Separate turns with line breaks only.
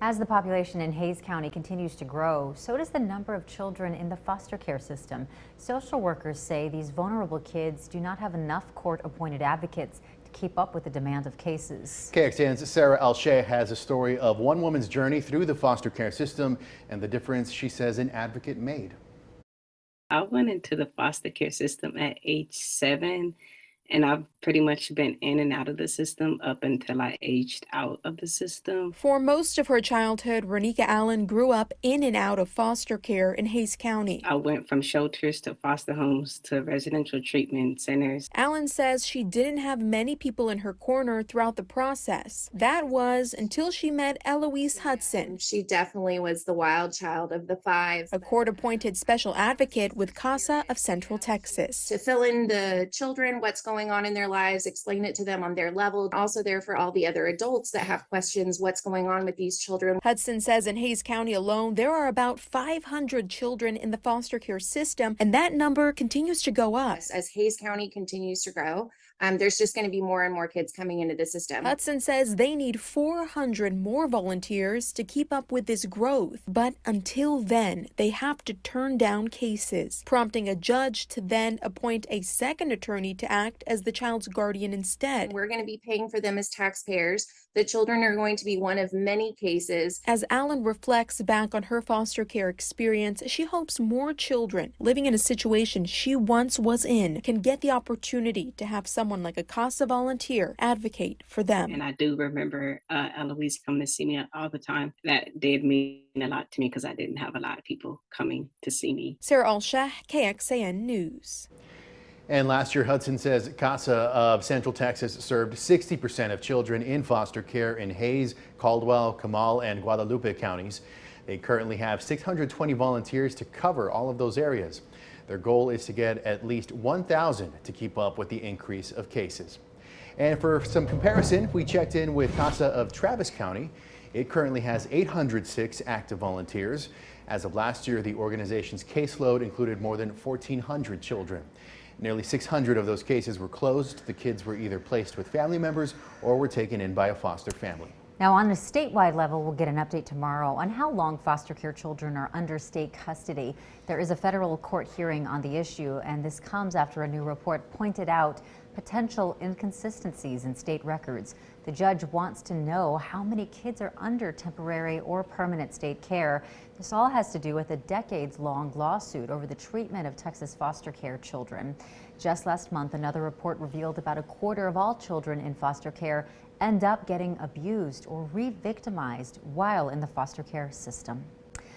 As the population in Hays County continues to grow, so does the number of children in the foster care system. Social workers say these vulnerable kids do not have enough court-appointed advocates to keep up with the demand of cases.
KXAN's Sarah Alshay has a story of one woman's journey through the foster care system and the difference she says an advocate made.
I went into the foster care system at age 7, and I've pretty much been in and out of the system up until I aged out of the system.
For most of her childhood, Renika Allen grew up in and out of foster care in Hays County.
I went from shelters to foster homes to residential treatment centers.
Allen says she didn't have many people in her corner throughout the process. That was until she met Eloise Hudson.
She definitely was the wild child of the 5.
A court-appointed special advocate with CASA of Central Texas.
To fill in the children, what's going on in their lives, explain it to them on their level. Also there for all the other adults that have questions, what's going on with these children.
Hudson says in Hays County alone, there are about 500 children in the foster care system, and that number continues to go up.
As Hays County continues to grow, there's just going to be more and more kids coming into the system.
Hudson says they need 400 more volunteers to keep up with this growth. But until then, they have to turn down cases, prompting a judge to then appoint a second attorney to act as the child's guardian instead.
We're going to be paying for them as taxpayers. The children are going to be one of many cases.
As Allen reflects back on her foster care experience, she hopes more children living in a situation she once was in can get the opportunity to have someone like a CASA volunteer advocate for them.
And I do remember Eloise coming to see me all the time. That did mean a lot to me because I didn't have a lot of people coming to see me.
Sarah Alshay, KXAN News.
And last year, Hudson says CASA of Central Texas served 60% of children in foster care in Hays, Caldwell, Comal, and Guadalupe counties. They currently have 620 volunteers to cover all of those areas. Their goal is to get at least 1,000 to keep up with the increase of cases. And for some comparison, we checked in with CASA of Travis County. It currently has 806 active volunteers. As of last year, the organization's caseload included more than 1,400 children. Nearly 600 of those cases were closed. The kids were either placed with family members or were taken in by a foster family.
Now, on the statewide level, we'll get an update tomorrow on how long foster care children are under state custody. There is a federal court hearing on the issue, and this comes after a new report pointed out potential inconsistencies in state records. The judge wants to know how many kids are under temporary or permanent state care. This all has to do with a decades-long lawsuit over the treatment of Texas foster care children. Just last month, another report revealed about a quarter of all children in foster care end up getting abused or re-victimized while in the foster care system.